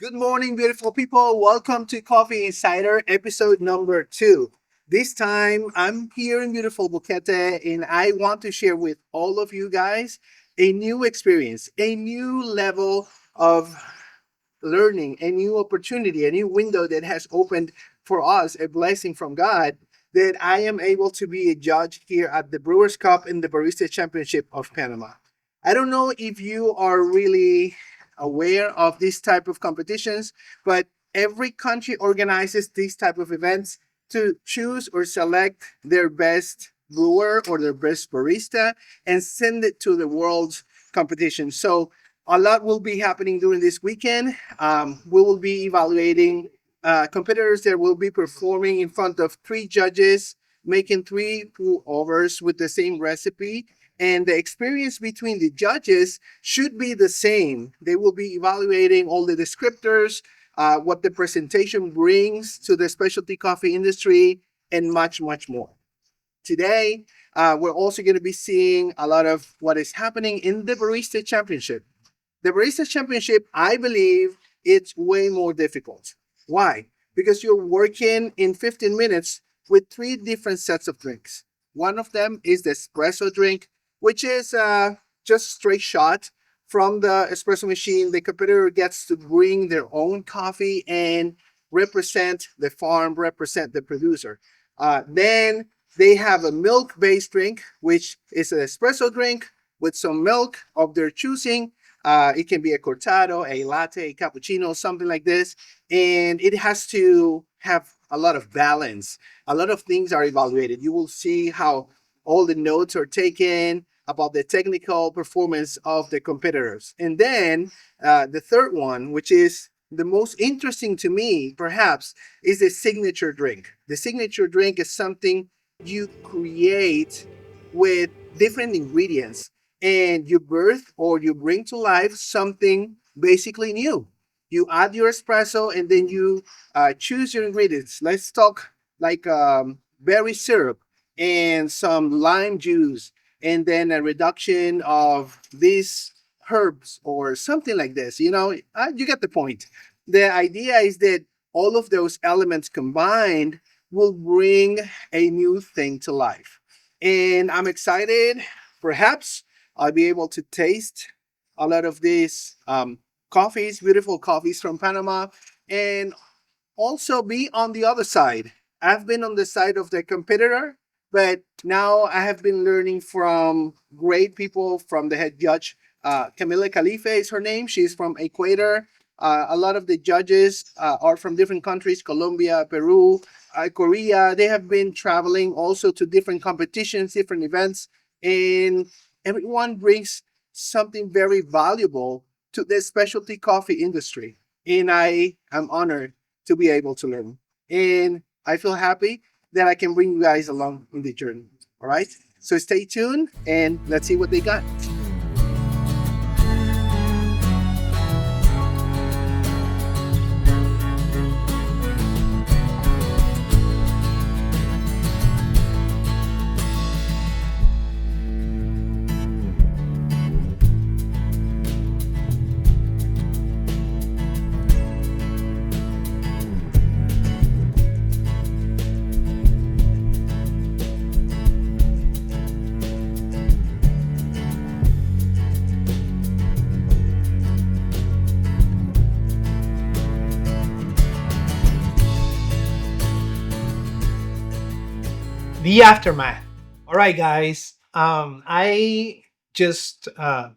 Good morning, beautiful people. Welcome to Coffee Insider episode number 2. This time I'm here in beautiful Boquete and I want to share with all of you guys a new experience, a new level of learning, a new opportunity, a new window that has opened for us, a blessing from God, that I am able to be a judge here at the Brewers Cup in the Barista Championship of Panama. I don't know if you are really aware of this type of competitions, but every country organizes these type of events to choose or select their best brewer or their best barista and send it to the world competition. So a lot will be happening during this weekend. We will be evaluating competitors that will be performing in front of 3 judges, making 3 pour-overs with the same recipe. And the experience between the judges should be the same. They will be evaluating all the descriptors, what the presentation brings to the specialty coffee industry, and much, much more. Today, we're also going to be seeing a lot of what is happening in the Barista Championship. The Barista Championship, I believe, it's way more difficult. Why? Because you're working in 15 minutes with 3 different sets of drinks. One of them is the espresso drink, which is just straight shot from the espresso machine. The competitor gets to bring their own coffee and represent the farm, represent the producer. Then they have a milk-based drink, which is an espresso drink with some milk of their choosing. It can be a cortado, a latte, a cappuccino, something like this. And it has to have a lot of balance. A lot of things are evaluated. You will see how all the notes are taken about the technical performance of the competitors. And then the third one, which is the most interesting to me, perhaps, is the signature drink. The signature drink is something you create with different ingredients and you birth or you bring to life something basically new. You add your espresso and then you choose your ingredients. Let's talk like berry syrup and some lime juice and then a reduction of these herbs or something like this. You get the point. The idea is that all of those elements combined will bring a new thing to life. And I'm excited. Perhaps I'll be able to taste a lot of these coffees, beautiful coffees from Panama, and also be on the other side. I've been on the side of the competitor, but now I have been learning from great people, from the head judge. Camila Khalife is her name. She's from Ecuador. A lot of the judges are from different countries: Colombia, Peru, Korea. They have been traveling also to different competitions, different events, and everyone brings something very valuable to the specialty coffee industry. And I am honored to be able to learn. And I feel happy that I can bring you guys along in the journey. All right. So stay tuned and let's see what they got. The aftermath. All right, guys. I just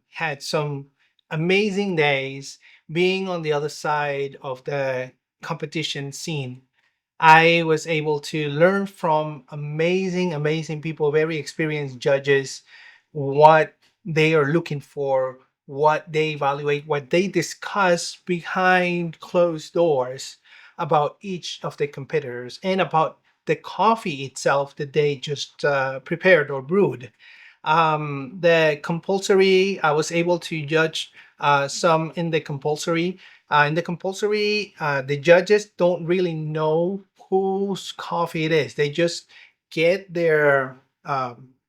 had some amazing days being on the other side of the competition scene. I was able to learn from amazing, amazing people, very experienced judges, what they are looking for, what they evaluate, what they discuss behind closed doors about each of the competitors and about the coffee itself that they just prepared or brewed. I was able to judge some in the compulsory. The judges don't really know whose coffee it is. They just get their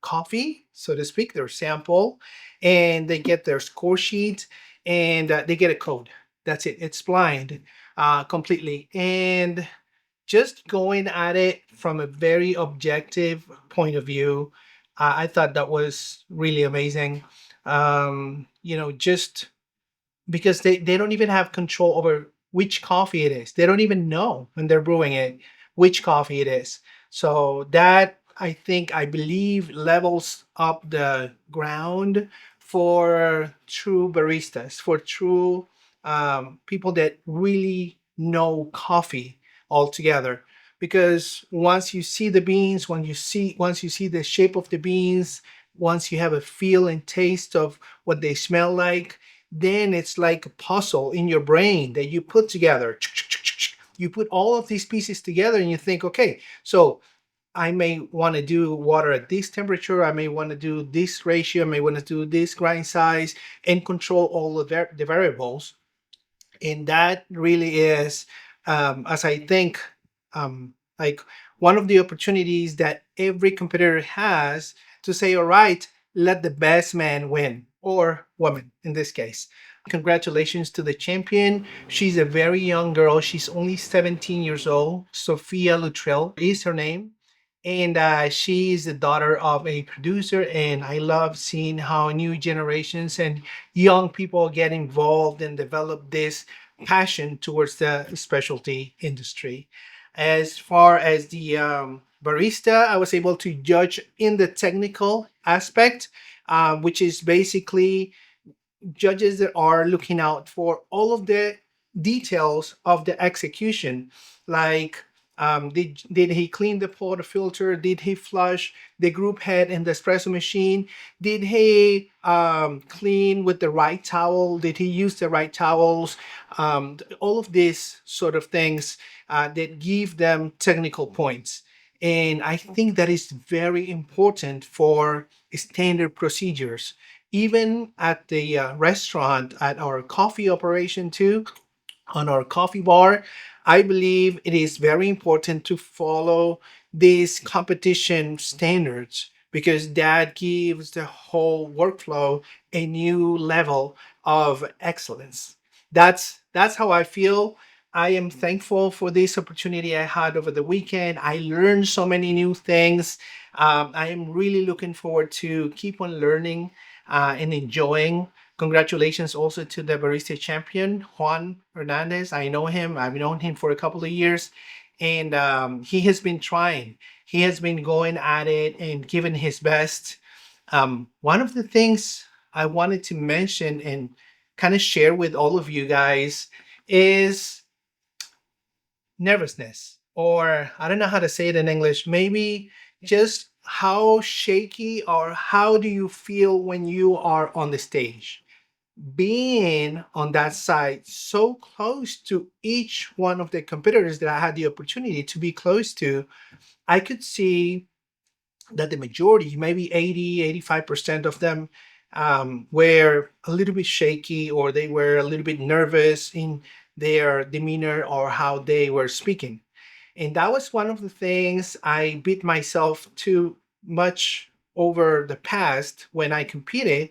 coffee, so to speak, their sample, and they get their score sheet, and they get a code. That's it. It's blind completely. And just going at it from a very objective point of view, I thought that was really amazing. Just because they don't even have control over which coffee it is. They don't even know when they're brewing it which coffee it is. So that I believe levels up the ground for true baristas, for true people that really know coffee altogether. Because once you see the beans, once you see the shape of the beans, once you have a feel and taste of what they smell like, then it's like a puzzle in your brain that you put together. You put all of these pieces together and you think, okay, so I may want to do water at this temperature. I may want to do this ratio. I may want to do this grind size and control all of the variables. And that really is, as I think, like one of the opportunities that every competitor has to say, all right, let the best man win, or woman in this case. Congratulations to the champion. She's a very young girl. She's only 17 years old. Sophia Luttrell is her name. And she is the daughter of a producer. And I love seeing how new generations and young people get involved and develop this passion towards the specialty industry. As far as the barista, I was able to judge in the technical aspect, which is basically judges that are looking out for all of the details of the execution, like did he clean the portafilter? Did he flush the group head in the espresso machine? Did he clean with the right towel? Did he use the right towels? All of these sort of things that give them technical points. And I think that is very important for standard procedures. Even at the restaurant, at our coffee operation too, on our coffee bar, I believe it is very important to follow these competition standards because that gives the whole workflow a new level of excellence. That's how I feel. I am thankful for this opportunity I had over the weekend. I learned so many new things. I am really looking forward to keep on learning and enjoying. Congratulations also to the barista champion, Juan Hernandez. I know him. I've known him for a couple of years, and he has been trying. He has been going at it and giving his best. One of the things I wanted to mention and kind of share with all of you guys is nervousness, or I don't know how to say it in English. Maybe just how shaky or how do you feel when you are on the stage? Being on that side so close to each one of the competitors that I had the opportunity to be close to, I could see that the majority, maybe 85% of them, were a little bit shaky or they were a little bit nervous in their demeanor or how they were speaking. And that was one of the things I beat myself too much over the past when I competed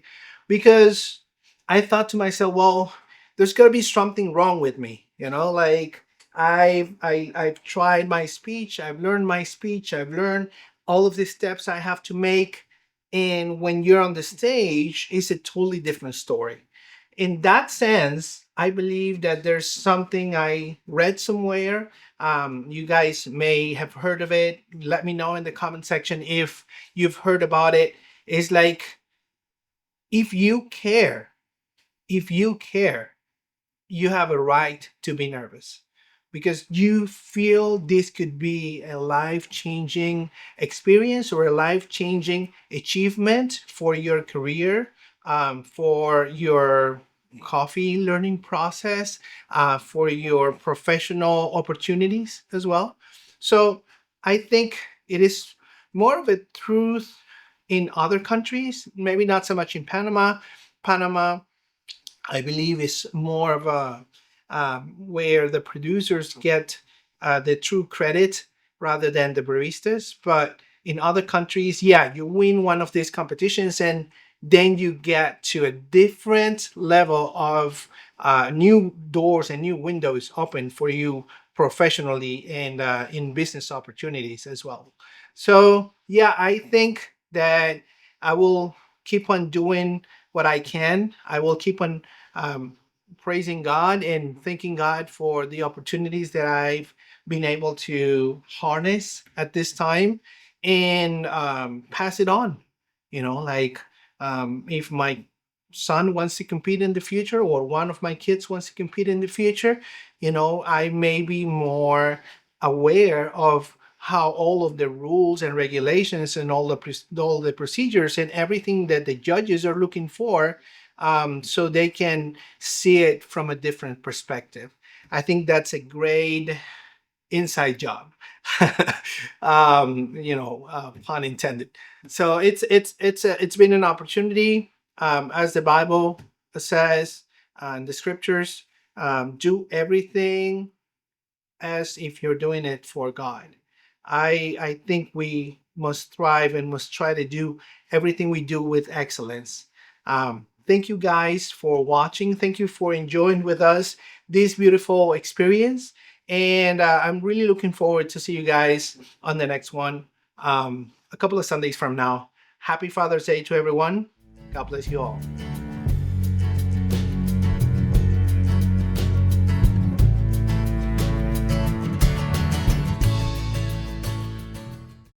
because I thought to myself, well, there's got to be something wrong with me, like I've tried my speech, I've learned my speech, I've learned all of the steps I have to make, and when you're on the stage, it's a totally different story. In that sense, I believe that there's something I read somewhere. You guys may have heard of it. Let me know in the comment section if you've heard about it. It's like if you care, if you care, you have a right to be nervous because you feel this could be a life-changing experience or a life-changing achievement for your career, for your coffee learning process, for your professional opportunities as well. So I think it is more of a truth in other countries, maybe not so much in Panama. Panama, I believe, is more of a where the producers get the true credit rather than the baristas. But in other countries, yeah, you win one of these competitions and then you get to a different level of new doors and new windows open for you professionally and in business opportunities as well. So yeah, I think that I will keep on doing what I can. I will keep on um, praising God and thanking God for the opportunities that I've been able to harness at this time and pass it on. Like if my son wants to compete in the future or one of my kids wants to compete in the future, I may be more aware of how all of the rules and regulations and all the procedures and everything that the judges are looking for, so they can see it from a different perspective. I think that's a great inside job. Pun intended. So it's been an opportunity, as the Bible says, and the scriptures, do everything as if you're doing it for God. I think we must thrive and must try to do everything we do with excellence. Thank you guys for watching. Thank you for enjoying with us this beautiful experience. And I'm really looking forward to see you guys on the next one, a couple of Sundays from now. Happy Father's Day to everyone. God bless you all.